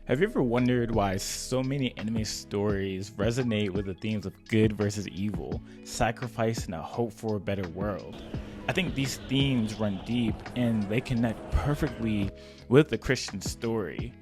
Have you ever wondered why so many anime stories resonate with the themes of good versus evil, sacrifice, and a hope for a better world? I think these themes run deep and they connect perfectly with the Christian story.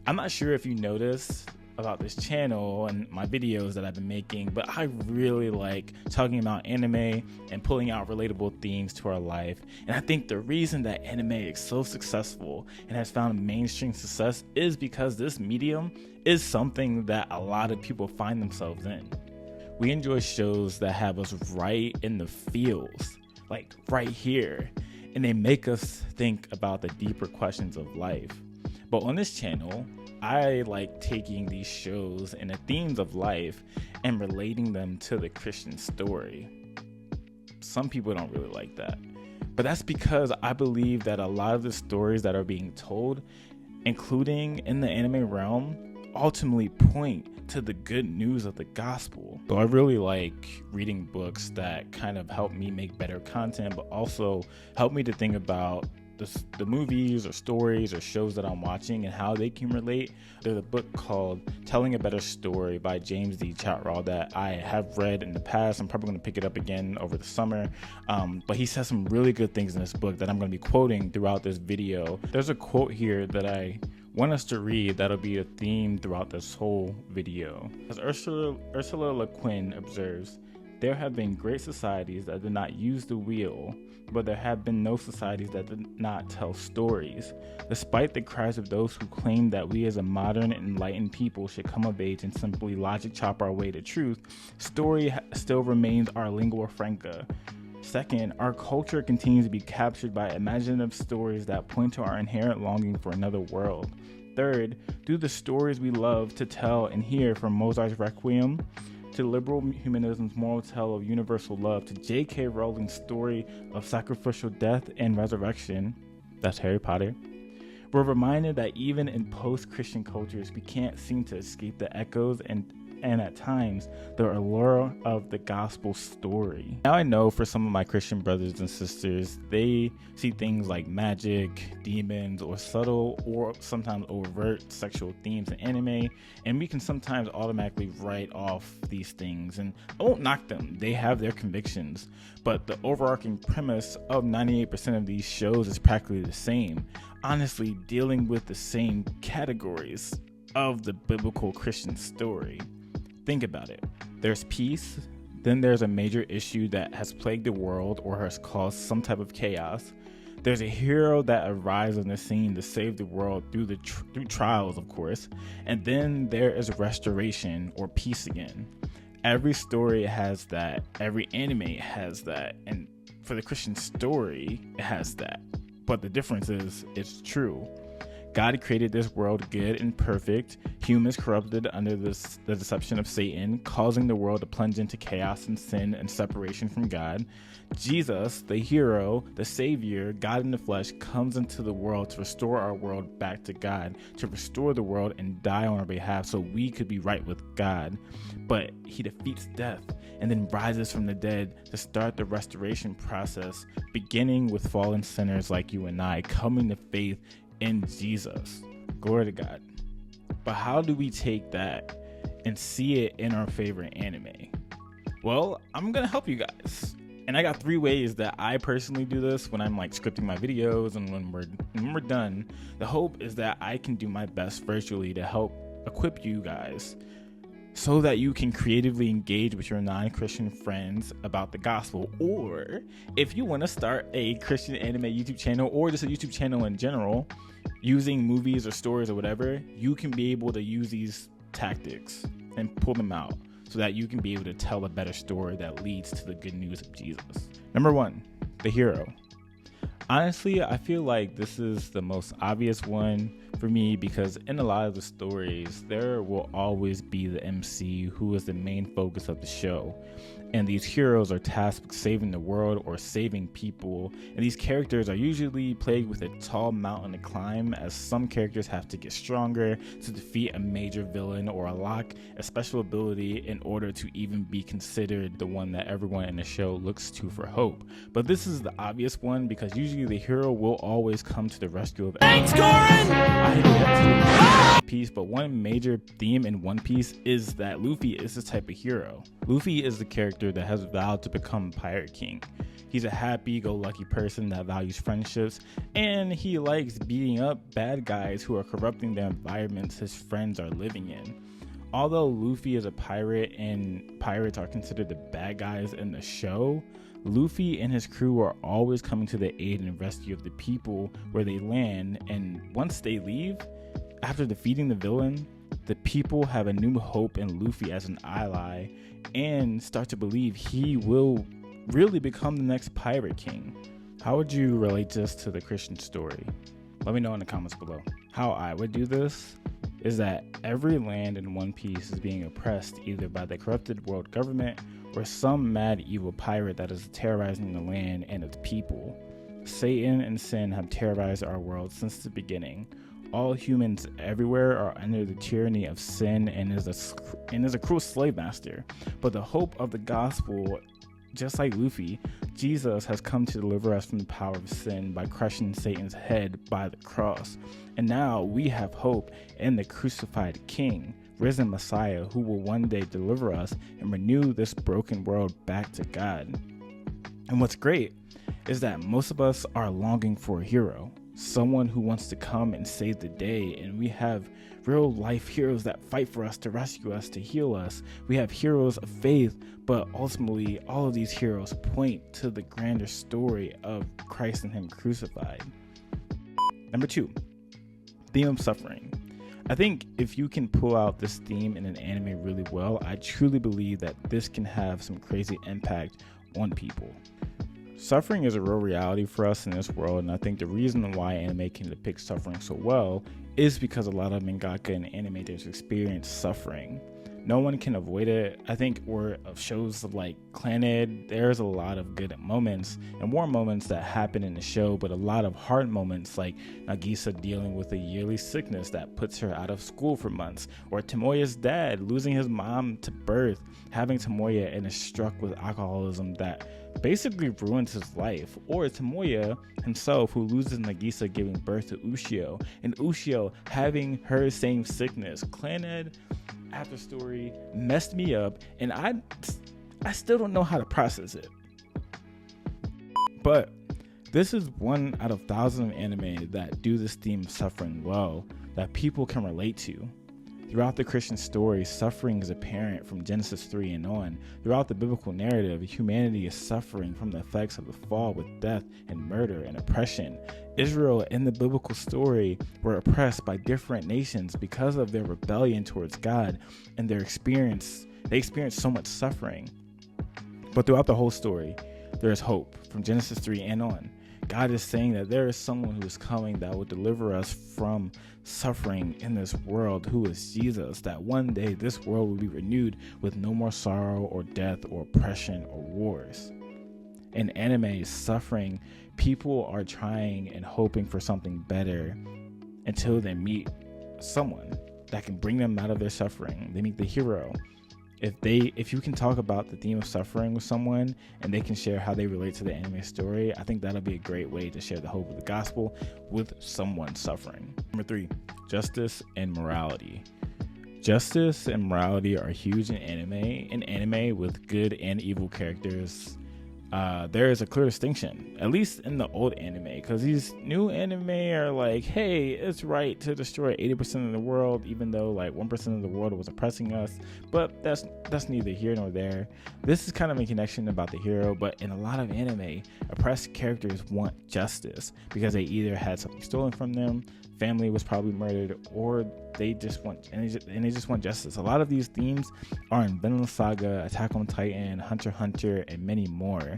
I'm not sure if you noticed about this channel and my videos that I've been making, but I really like talking about anime and pulling out relatable themes to our life. And I think the reason that anime is so successful and has found mainstream success is because this medium is something that a lot of people find themselves in. We enjoy shows that have us right in the feels, like right here, and they make us think about the deeper questions of life. But on this channel, I like taking these shows and the themes of life and relating them to the Christian story. Some people don't really like that, but that's because I believe that a lot of the stories that are being told, including in the anime realm, ultimately point to the good news of the gospel. So I really like reading books that kind of help me make better content, but also help me to think about the movies or stories or shows that I'm watching and how they can relate. There's a book called Telling a Better Story by James D. Chatwell that I have read in the past. I'm probably going to pick it up again over the summer. But he says some really good things in this book that I'm going to be quoting throughout this video. There's a quote here that I want us to read that'll be a theme throughout this whole video. As Ursula Le Guin observes, "There have been great societies that did not use the wheel, but there have been no societies that did not tell stories. Despite the cries of those who claim that we as a modern and enlightened people should come of age and simply logic chop our way to truth, story still remains our lingua franca. Second, our culture continues to be captured by imaginative stories that point to our inherent longing for another world. Third, through the stories we love to tell and hear, from Mozart's Requiem to liberal humanism's moral tale of universal love, to J.K. Rowling's story of sacrificial death and resurrection," that's Harry Potter, "we're reminded that even in post-Christian cultures, we can't seem to escape the echoes and at times the allure of the gospel story." Now I know for some of my Christian brothers and sisters, they see things like magic, demons, or subtle or sometimes overt sexual themes in anime, and we can sometimes automatically write off these things. And I won't knock them, they have their convictions, but the overarching premise of 98% of these shows is practically the same, honestly dealing with the same categories of the biblical Christian story. Think about it. There's peace, then there's a major issue that has plagued the world or has caused some type of chaos. There's a hero that arrives on the scene to save the world through trials, of course, and then there is restoration or peace again. Every story has that, every anime has that, and for the Christian story, it has that. But the difference is, it's true. God created this world good and perfect. Humans corrupted under the deception of Satan, causing the world to plunge into chaos and sin and separation from God. Jesus, the hero, the savior, God in the flesh, comes into the world to restore our world back to God, to restore the world and die on our behalf so we could be right with God. But he defeats death and then rises from the dead to start the restoration process, beginning with fallen sinners like you and I coming to faith in Jesus. Glory to God. But how do we take that and see it in our favorite anime? Well, I'm gonna help you guys. And I got 3 ways that I personally do this when I'm like scripting my videos and when we're done. The hope is that I can do my best virtually to help equip you guys so that you can creatively engage with your non-Christian friends about the gospel. Or if you want to start a Christian anime YouTube channel or just a YouTube channel in general, using movies or stories or whatever, you can be able to use these tactics and pull them out so that you can be able to tell a better story that leads to the good news of Jesus. Number 1, the hero. Honestly, I feel like this is the most obvious one for me because in a lot of the stories, there will always be the MC who is the main focus of the show. And these heroes are tasked with saving the world or saving people. And these characters are usually plagued with a tall mountain to climb, as some characters have to get stronger to defeat a major villain or unlock a special ability in order to even be considered the one that everyone in the show looks to for hope. But this is the obvious one, because usually the hero will always come to the rescue of everyone. Thanks, Corin! I hate that too. Piece, but one major theme in One Piece is that Luffy is this type of hero. Luffy is the character that has vowed to become Pirate King. He's a happy-go-lucky person that values friendships, and he likes beating up bad guys who are corrupting the environments his friends are living in. Although Luffy is a pirate and pirates are considered the bad guys in the show, Luffy and his crew are always coming to the aid and rescue of the people where they land, and once they leave, after defeating the villain, the people have a new hope in Luffy as an ally and start to believe he will really become the next Pirate King. How would you relate this to the Christian story? Let me know in the comments below. How I would do this is that every land in One Piece is being oppressed either by the corrupted world government or some mad evil pirate that is terrorizing the land and its people. Satan and sin have terrorized our world since the beginning. All humans everywhere are under the tyranny of sin and is a cruel slave master. But the hope of the gospel, just like Luffy, Jesus has come to deliver us from the power of sin by crushing Satan's head by the cross. And now we have hope in the crucified King, risen Messiah, who will one day deliver us and renew this broken world back to God. And what's great is that most of us are longing for a hero, someone who wants to come and save the day, and we have real life heroes that fight for us, to rescue us, to heal us. We have heroes of faith, but ultimately all of these heroes point to the grander story of Christ and him crucified. Number 2, theme of suffering. I think if you can pull out this theme in an anime really well, I truly believe that this can have some crazy impact on people. Suffering is a real reality for us in this world, and I think the reason why anime can depict suffering so well is because a lot of mangaka and animators experience suffering. No one can avoid it. I think of shows like Clannad, there's a lot of good moments and warm moments that happen in the show, but a lot of hard moments like Nagisa dealing with a yearly sickness that puts her out of school for months, or Tomoya's dad losing his mom to birth, having Tomoya and is struck with alcoholism that basically ruins his life, or Tomoya himself who loses Nagisa giving birth to Ushio, and Ushio having her same sickness. Clannad after story messed me up, and I still don't know how to process it. But this is one out of thousands of anime that do this theme of suffering well, that people can relate to. Throughout the Christian story, suffering is apparent from Genesis 3 and on. Throughout the biblical narrative, humanity is suffering from the effects of the fall with death and murder and oppression. Israel in the biblical story were oppressed by different nations because of their rebellion towards God, and they experienced so much suffering. But throughout the whole story, there is hope from Genesis 3 and on. God is saying that there is someone who is coming that will deliver us from suffering in this world, who is Jesus, that one day this world will be renewed with no more sorrow or death or oppression or wars. In anime, suffering, people are trying and hoping for something better until they meet someone that can bring them out of their suffering. They meet the hero. If you can talk about the theme of suffering with someone and they can share how they relate to the anime story, I think that'll be a great way to share the hope of the gospel with someone suffering. Number 3, justice and morality. Justice and morality are huge in anime. In anime with good and evil characters, there is a clear distinction, at least in the old anime, because these new anime are like, hey, it's right to destroy 80% of the world, even though like 1% of the world was oppressing us. But that's neither here nor there. This is kind of a connection about the hero, but in a lot of anime, oppressed characters want justice because they either had something stolen from them, family was probably murdered, or they just want justice. A lot of these themes are in Vinland Saga, Attack on Titan, Hunter x Hunter, and many more.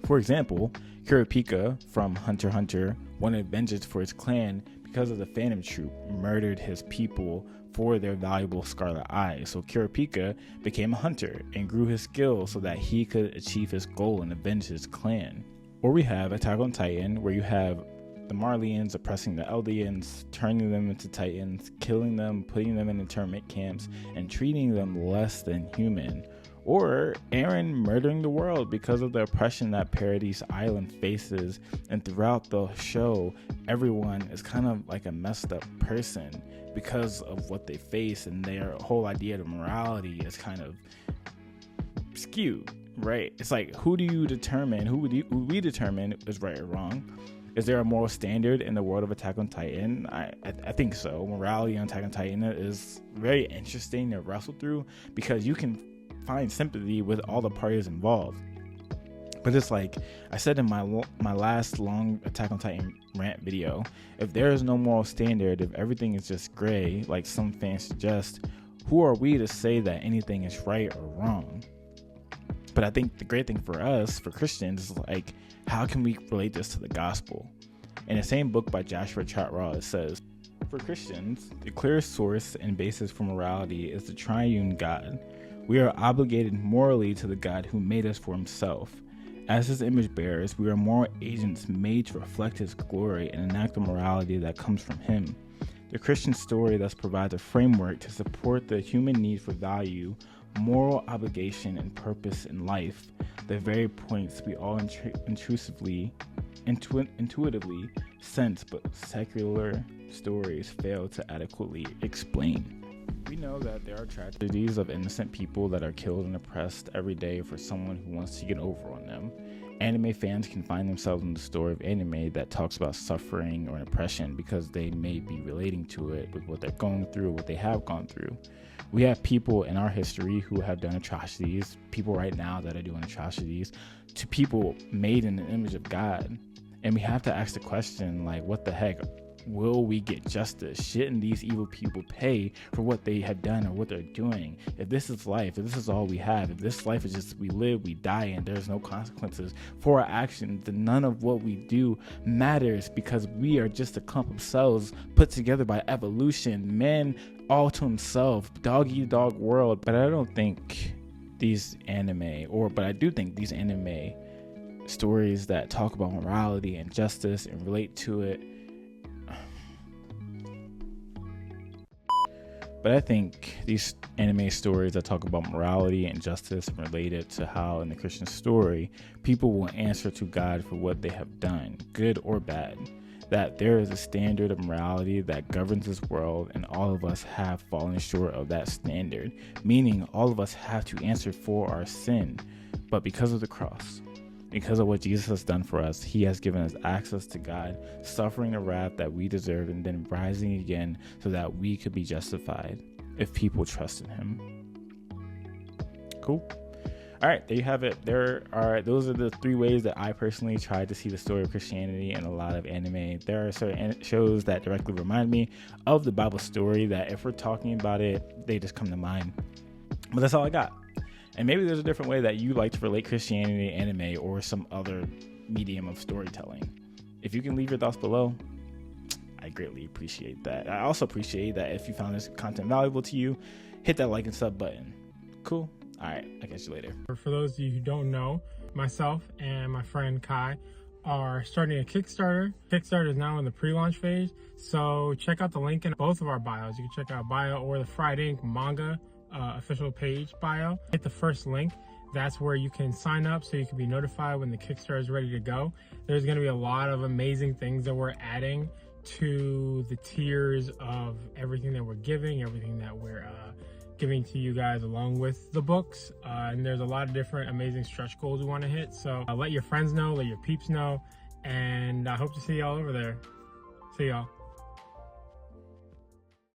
For example, Kurapika from Hunter x Hunter wanted vengeance for his clan because of the Phantom Troop murdered his people for their valuable scarlet eyes. So Kurapika became a hunter and grew his skills so that he could achieve his goal and avenge his clan. Or we have Attack on Titan, where you have the Marleyans oppressing the Eldians, turning them into Titans, killing them, putting them in internment camps, and treating them less than human. Or Eren murdering the world because of the oppression that Paradise Island faces. And throughout the show, everyone is kind of like a messed up person because of what they face, and their whole idea of morality is kind of skewed, right? It's like, who do you determine, who we determine is right or wrong? Is there a moral standard in the world of Attack on Titan? I think so. Morality on Attack on Titan is very interesting to wrestle through because you can find sympathy with all the parties involved. But it's like I said in my last long Attack on Titan rant video, if there is no moral standard, if everything is just gray, like some fans suggest, who are we to say that anything is right or wrong? But I think the great thing for us, for Christians, is like, how can we relate this to the gospel? In the same book by Joshua Chatraw, it says, for Christians, the clearest source and basis for morality is the triune God. We are obligated morally to the God who made us for himself. As his image bearers, we are moral agents made to reflect his glory and enact the morality that comes from him. The Christian story thus provides a framework to support the human need for value, moral obligation, and purpose in life, the very points we all intuitively sense, but secular stories fail to adequately explain. We know that there are tragedies of innocent people that are killed and oppressed every day for someone who wants to get over on them. Anime fans can find themselves in the story of anime that talks about suffering or oppression because they may be relating to it with what they're going through, what they have gone through. We have people in our history who have done atrocities, people right now that are doing atrocities, to people made in the image of God. And we have to ask the question, like, what the heck? Will we get justice? Shouldn't these evil people pay for what they have done or what they're doing? If this is life, if this is all we have, if this life is just we live, we die, and there's no consequences for our actions, then none of what we do matters because we are just a clump of cells put together by evolution, man all to himself, dog eat dog world. But I don't think these anime, but I do think these anime stories that talk about morality and justice and relate to it, but I think these anime stories that talk about morality and justice and relate it to how in the Christian story, people will answer to God for what they have done, good or bad. That there is a standard of morality that governs this world, and all of us have fallen short of that standard, meaning all of us have to answer for our sin. But because of the cross, because of what Jesus has done for us, he has given us access to God, suffering the wrath that we deserve, and then rising again so that we could be justified if people trust in him. Cool. All right, there you have it. Those are the three ways that I personally tried to see the story of Christianity in a lot of anime. There are certain shows that directly remind me of the Bible story that if we're talking about it, they just come to mind. But that's all I got. And maybe there's a different way that you like to relate Christianity, anime, or some other medium of storytelling. If you can leave your thoughts below, I greatly appreciate that. I also appreciate that if you found this content valuable to you, hit that like and sub button. Cool. All right, I'll catch you later. For those of you who don't know, myself and my friend Kai are starting a Kickstarter. Kickstarter is now in the pre-launch phase, so check out the link in both of our bios. You can check out bio or the Fried Ink manga official page bio. Hit the first link. That's where you can sign up so you can be notified when the Kickstarter is ready to go. There's going to be a lot of amazing things that we're adding to the tiers of everything that we're giving, everything that we're giving to you guys along with the books. And there's a lot of different amazing stretch goals we want to hit. So let your friends know, let your peeps know, and I hope to see y'all over there. See y'all.